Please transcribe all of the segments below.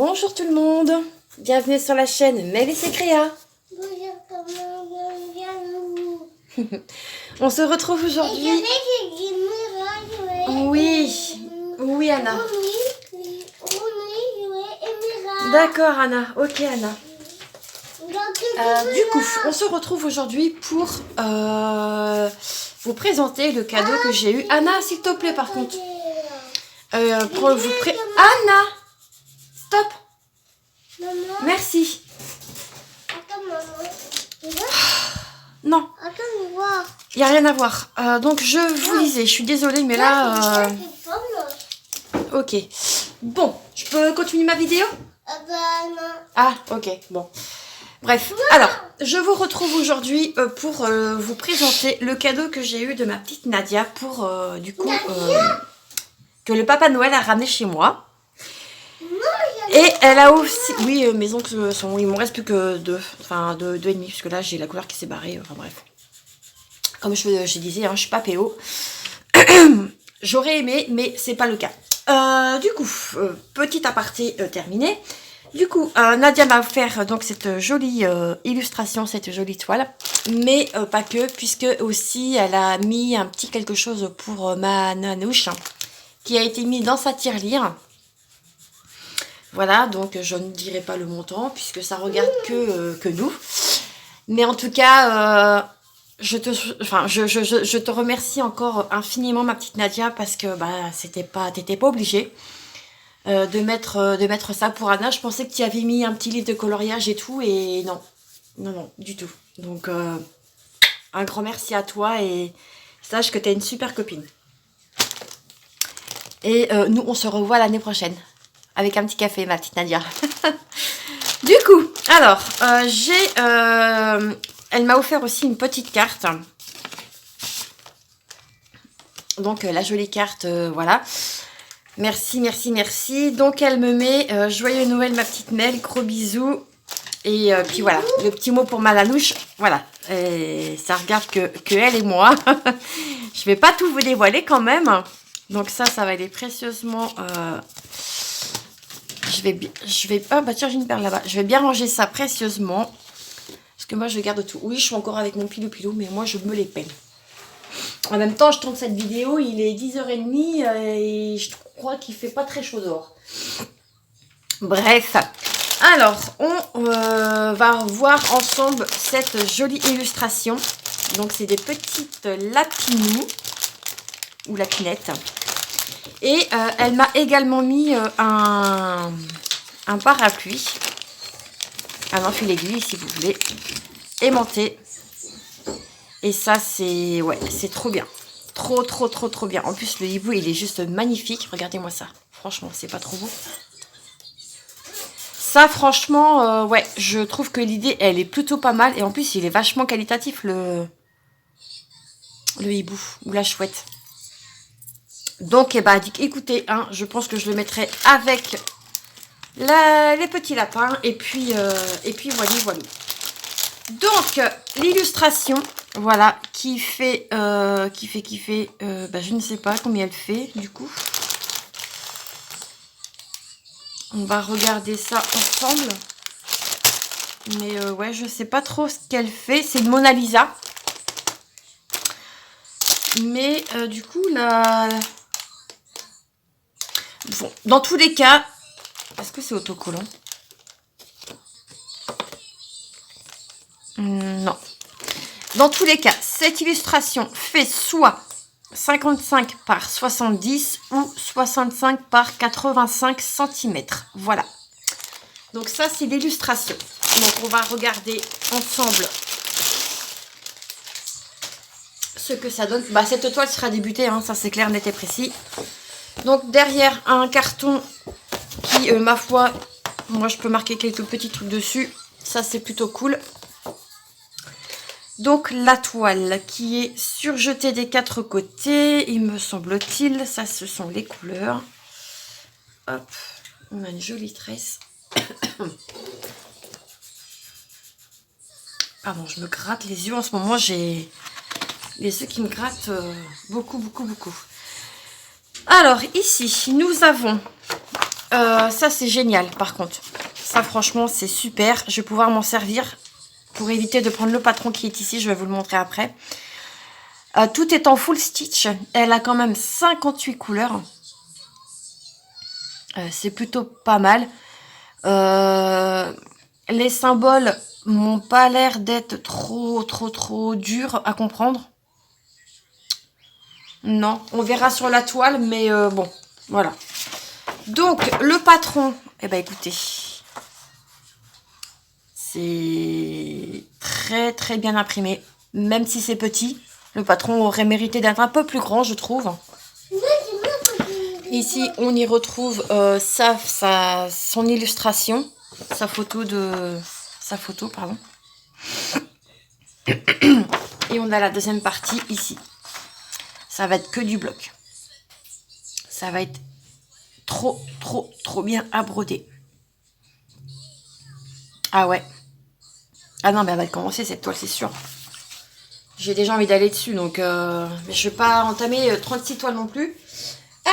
Bonjour tout le monde, bienvenue sur la chaîne Mélissa Créa. On se retrouve aujourd'hui. Oui Anna. D'accord Anna, ok Anna. Du coup, on se retrouve aujourd'hui pour vous présenter le cadeau que j'ai eu. Anna, s'il te plaît par contre. Pour vous Anna, stop. Maman. Merci. Attends, maman. Non. Attends, voir. Il n'y a rien à voir. Donc je vous lisais, je suis désolée, mais là... Ok. Bon, je peux continuer ma vidéo? Bah non. Ah, ok, bon. Bref, alors, je vous retrouve aujourd'hui pour vous présenter le cadeau que j'ai eu de ma petite Nadia pour, du coup, que le Papa Noël a ramené chez moi. Et elle a aussi... Oui, mes oncles sont... Il m'en reste plus que deux. Enfin, deux et demi, parce que là, j'ai la couleur qui s'est barrée. Enfin, bref. Comme je disais, hein, je suis pas PO. J'aurais aimé, mais c'est pas le cas. Du coup, petit aparté terminé. Du coup, Nadia m'a offert donc cette jolie illustration, cette jolie toile. Mais pas que, puisque aussi, elle a mis un petit quelque chose pour ma nanouche, qui a été mis dans sa tirelire. Voilà, donc je ne dirai pas le montant, puisque ça regarde que nous. Mais en tout cas, je te remercie encore infiniment, ma petite Nadia, parce que bah, t'étais pas obligée de mettre ça pour Anna. Je pensais que tu avais mis un petit livre de coloriage et tout, et non, du tout. Donc, un grand merci à toi, et sache que tu es une super copine. Et nous, on se revoit l'année prochaine. Avec un petit café, ma petite Nadia. Du coup, alors, elle m'a offert aussi une petite carte. Donc, la jolie carte, voilà. Merci, merci, merci. Donc, elle me met joyeux Noël, ma petite Mel. Gros bisous. Et puis voilà, le petit mot pour ma lanouche. Voilà, et ça regarde que elle et moi. Je vais pas tout vous dévoiler quand même. Donc, ça va aller précieusement... Ah bah tiens, j'ai une perle là-bas. Je vais bien ranger ça précieusement. Parce que moi, je garde tout. Oui, je suis encore avec mon pilou-pilou, mais moi, je me les peine. En même temps, je tourne cette vidéo, il est 10h30 et je crois qu'il fait pas très chaud dehors. Bref. Alors, on va voir ensemble cette jolie illustration. Donc, c'est des petites lapinous ou lapinettes. Et elle m'a également mis un parapluie, un enfil aiguille si vous voulez, aimanté. Et ça c'est trop bien, trop bien. En plus le hibou il est juste magnifique, regardez-moi ça. Franchement c'est pas trop beau. Ça franchement ouais, je trouve que l'idée elle est plutôt pas mal et en plus il est vachement qualitatif le hibou ou la chouette. Donc, eh ben, écoutez, hein, je pense que je le mettrai avec les petits lapins. Et puis voilà. Donc, l'illustration, voilà, qui fait, bah, je ne sais pas combien elle fait, du coup. On va regarder ça ensemble. Mais ouais, je sais pas trop ce qu'elle fait. C'est une Mona Lisa. Mais du coup, bon, dans tous les cas, est-ce que c'est autocollant? Non. Dans tous les cas, cette illustration fait soit 55 par 70 ou 65 par 85 cm. Voilà. Donc ça, c'est l'illustration. Donc on va regarder ensemble ce que ça donne. Bah, cette toile sera débutée, hein, ça c'est clair, net et précis. Donc derrière un carton qui, ma foi, moi je peux marquer quelques petits trucs dessus. Ça c'est plutôt cool. Donc la toile qui est surjetée des quatre côtés, il me semble-t-il. Ça ce sont les couleurs. Hop, on a une jolie tresse. Pardon, je me gratte les yeux en ce moment. J'ai les yeux qui me grattent beaucoup. Alors ici nous avons Ça, c'est génial, par contre. Ça, franchement, c'est super. Je vais pouvoir m'en servir pour éviter de prendre le patron qui est ici. Je vais vous le montrer après. Tout est en full stitch. Elle a quand même 58 couleurs. C'est plutôt pas mal. Les symboles m'ont pas l'air d'être trop durs à comprendre. Non, on verra sur la toile, mais bon, voilà. Donc, le patron, eh ben écoutez, c'est très bien imprimé. Même si c'est petit, le patron aurait mérité d'être un peu plus grand, je trouve. Ici, on y retrouve son illustration, sa photo, pardon. Et on a la deuxième partie ici. Ça va être que du bloc. Ça va être trop bien à broder. Ah ouais. Ah non, mais elle va commencer cette toile, c'est sûr. J'ai déjà envie d'aller dessus, donc mais je vais pas entamer 36 toiles non plus.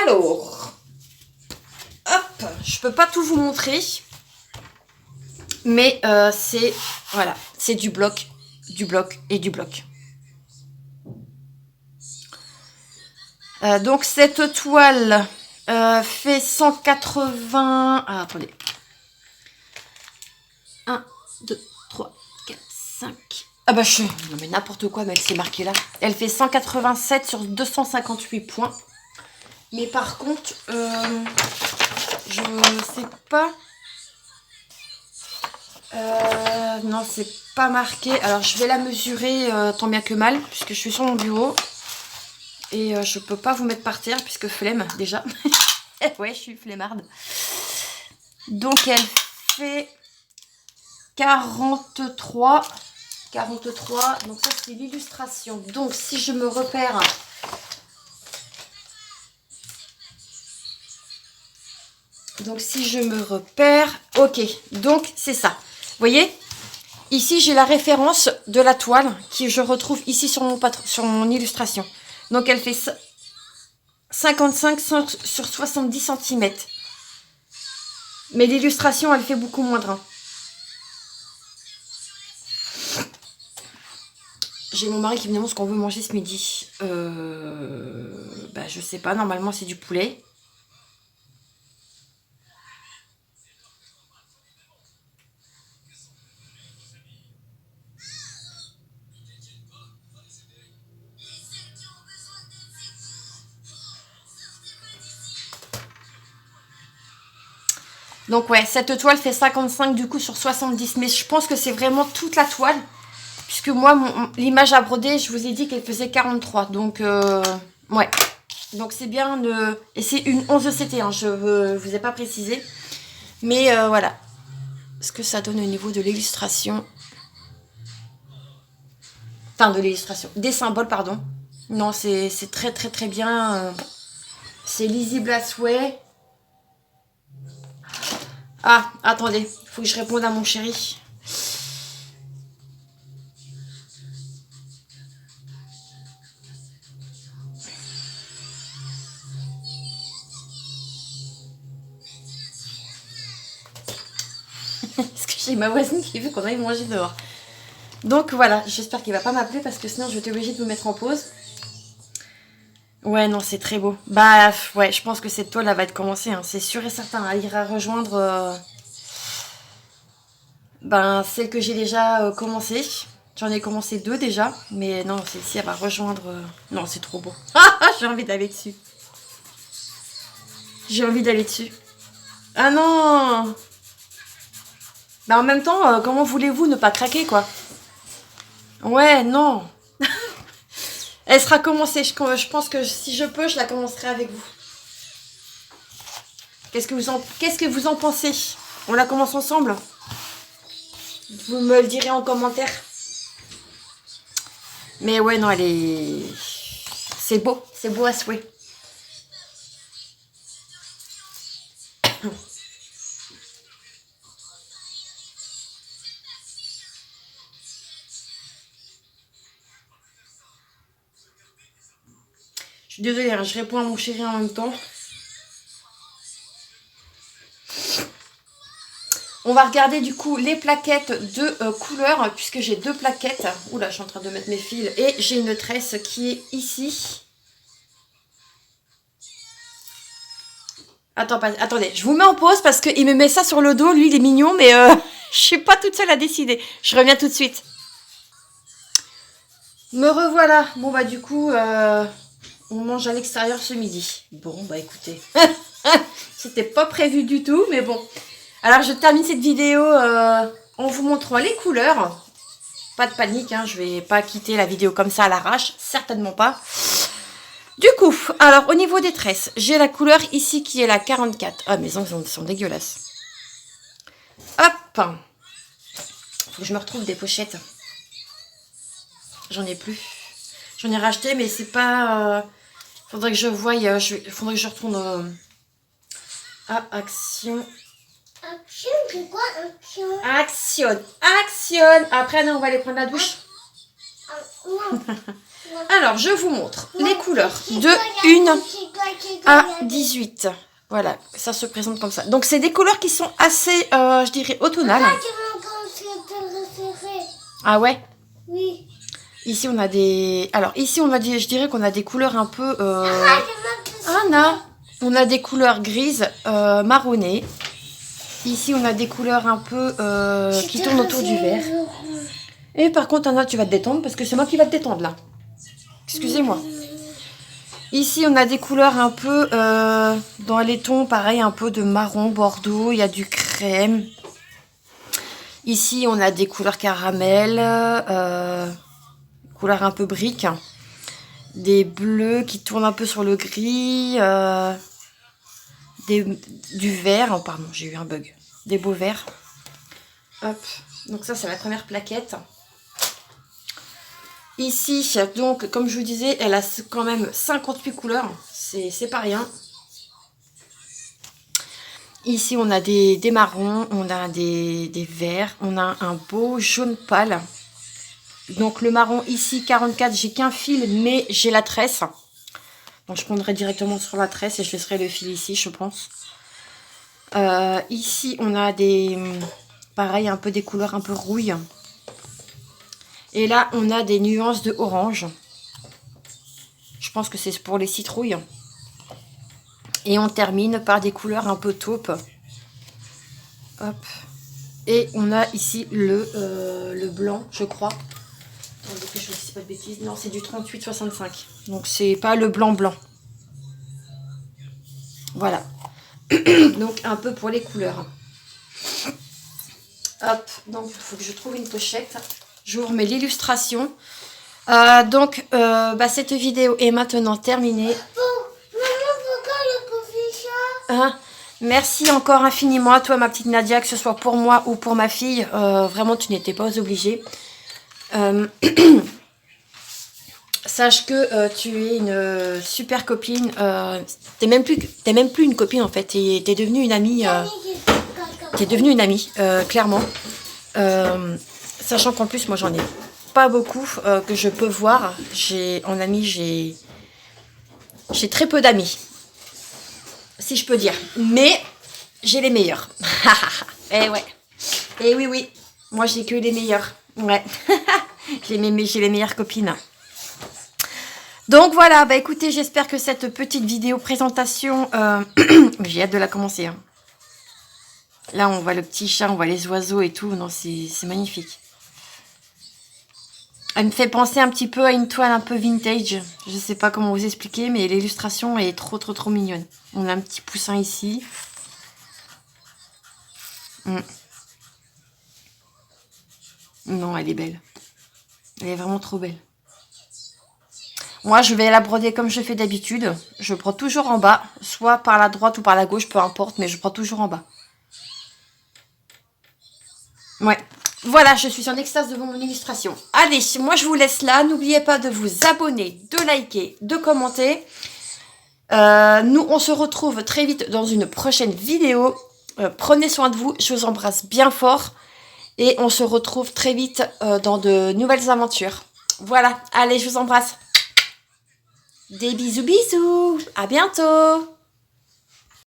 Alors, hop, je peux pas tout vous montrer, mais c'est voilà, c'est du bloc et du bloc. Donc cette toile fait 180. Ah, attendez. 1, 2, 3, 4, 5. Ah bah non mais n'importe quoi, mais elle s'est marquée là. Elle fait 187 sur 258 points. Mais par contre, je sais pas. Non, c'est pas marqué. Alors je vais la mesurer tant bien que mal, puisque je suis sur mon bureau. Et je peux pas vous mettre par terre, puisque flemme déjà. Ouais, je suis flemmarde. Donc elle fait 43. Donc ça c'est l'illustration. Donc si je me repère. Ok, donc c'est ça. Vous voyez, ici j'ai la référence de la toile que je retrouve ici sur mon illustration. Donc elle fait 55 sur 70 cm. Mais l'illustration elle fait beaucoup moindre. Hein. J'ai mon mari qui me demande ce qu'on veut manger ce midi. Bah, je sais pas, normalement c'est du poulet. Donc ouais, cette toile fait 55 du coup sur 70. Mais je pense que c'est vraiment toute la toile. Puisque moi, l'image à broder, je vous ai dit qu'elle faisait 43. Donc, ouais. Donc, c'est bien. Et c'est une 11 de CT, hein, je ne vous ai pas précisé. Mais voilà. Ce que ça donne au niveau de l'illustration. Enfin, de l'illustration. Des symboles, pardon. Non, c'est très bien. C'est lisible à souhait. Ah, attendez. Il faut que je réponde à mon chéri. Parce que j'ai ma voisine qui veut qu'on aille manger dehors. Donc voilà, j'espère qu'il va pas m'appeler parce que sinon je vais être obligée de me mettre en pause. Ouais, non, c'est très beau. Bah, ouais, je pense que cette toile, elle va être commencée. Hein. C'est sûr et certain. Elle ira rejoindre celle que j'ai déjà commencée. J'en ai commencé 2 déjà. Mais non, celle-ci, elle va rejoindre... Non, c'est trop beau. J'ai envie d'aller dessus. Ah non. Bah, en même temps, comment voulez-vous ne pas craquer, quoi? Ouais, non. Elle sera commencée. Je pense que si je peux, je la commencerai avec vous. Qu'est-ce que vous en pensez? On la commence ensemble? Vous me le direz en commentaire. Mais ouais, non, c'est beau à souhait. Je suis désolée, hein, je réponds à mon chéri en même temps. On va regarder du coup les plaquettes de couleurs, puisque j'ai 2 plaquettes. Oula, je suis en train de mettre mes fils. Et j'ai une tresse qui est ici. Attendez, je vous mets en pause parce qu'il me met ça sur le dos. Lui, il est mignon, mais je suis pas toute seule à décider. Je reviens tout de suite. Me revoilà. Bon, bah du coup, on mange à l'extérieur ce midi. Bon, bah écoutez, c'était pas prévu du tout, mais bon. Alors, je termine cette vidéo en vous montrant les couleurs. Pas de panique, hein, je vais pas quitter la vidéo comme ça à l'arrache. Certainement pas. Du coup, alors au niveau des tresses, j'ai la couleur ici qui est la 44. Ah, mes ongles sont dégueulasses. Hop. Faut que je me retrouve des pochettes. J'en ai plus. J'en ai racheté, mais c'est pas... faudrait que je voie... faudrait que je retourne à Action. Action, c'est quoi action? Action. Après, non, on va aller prendre la douche. Non. Alors, je vous montre les couleurs de 1 à 18. Voilà, ça se présente comme ça. Donc, c'est des couleurs qui sont assez, je dirais, automnales. Ah ouais? Oui. Ici, on a des... Alors, ici, on va dire, je dirais qu'on a des couleurs un peu... Anna, on a des couleurs grises, marronnées. Ici, on a des couleurs un peu qui tournent autour du vert. Et par contre, Anna, tu vas te détendre parce que c'est moi qui va te détendre, là. Excusez-moi. Ici, on a des couleurs un peu dans les tons, pareil, un peu de marron, bordeaux. Il y a du crème. Ici, on a des couleurs caramel, couleurs un peu briques. Des bleus qui tournent un peu sur le gris. Du vert. Oh, pardon, j'ai eu un bug. Des beaux verts. Hop. Donc ça, c'est la première plaquette. Ici, donc, comme je vous disais, elle a quand même 58 couleurs. C'est pas rien. Ici, on a des marrons, on a des verts, on a un beau jaune pâle. Donc, le marron, ici, 44, j'ai qu'un fil, mais j'ai la tresse. Donc, je prendrai directement sur la tresse et je laisserai le fil ici, je pense. Ici, on a pareil, un peu des couleurs un peu rouille. Et là, on a des nuances de orange. Je pense que c'est pour les citrouilles. Et on termine par des couleurs un peu taupe. Hop. Et on a ici le blanc, je crois. Attendez que je ne dis pas de bêtises. Non, c'est du 38-65. Donc, c'est pas le blanc. Voilà. Donc, un peu pour les couleurs. Hop. Donc, il faut que je trouve une pochette. Je vous remets l'illustration. Donc, cette vidéo est maintenant terminée. Maman, pourquoi le coffee shop? Hein? Merci encore infiniment à toi, ma petite Nadia, que ce soit pour moi ou pour ma fille. Vraiment, tu n'étais pas obligée. Sache que tu es une super copine. T'es même plus une copine, en fait. T'es devenue une amie. T'es devenue une amie, clairement. Sachant qu'en plus, moi, j'en ai pas beaucoup que je peux voir. En amie, j'ai très peu d'amis. Si je peux dire. Mais j'ai les meilleurs. Eh ouais. Eh oui. Moi, j'ai que les meilleurs. Ouais. j'ai les meilleures copines. Donc voilà, bah écoutez, j'espère que cette petite vidéo présentation, j'ai hâte de la commencer. Hein. Là, on voit le petit chat, on voit les oiseaux et tout. Non, c'est magnifique. Elle me fait penser un petit peu à une toile un peu vintage. Je sais pas comment vous expliquer, mais l'illustration est trop mignonne. On a un petit poussin ici. Non, elle est belle. Elle est vraiment trop belle. Moi, je vais la broder comme je fais d'habitude. Je prends toujours en bas, soit par la droite ou par la gauche, peu importe, mais je prends toujours en bas. Ouais. Voilà, je suis en extase devant mon illustration. Allez, moi je vous laisse là. N'oubliez pas de vous abonner, de liker, de commenter. Nous, on se retrouve très vite dans une prochaine vidéo. Prenez soin de vous. Je vous embrasse bien fort. Et on se retrouve très vite dans de nouvelles aventures. Voilà. Allez, je vous embrasse. Des bisous. À bientôt.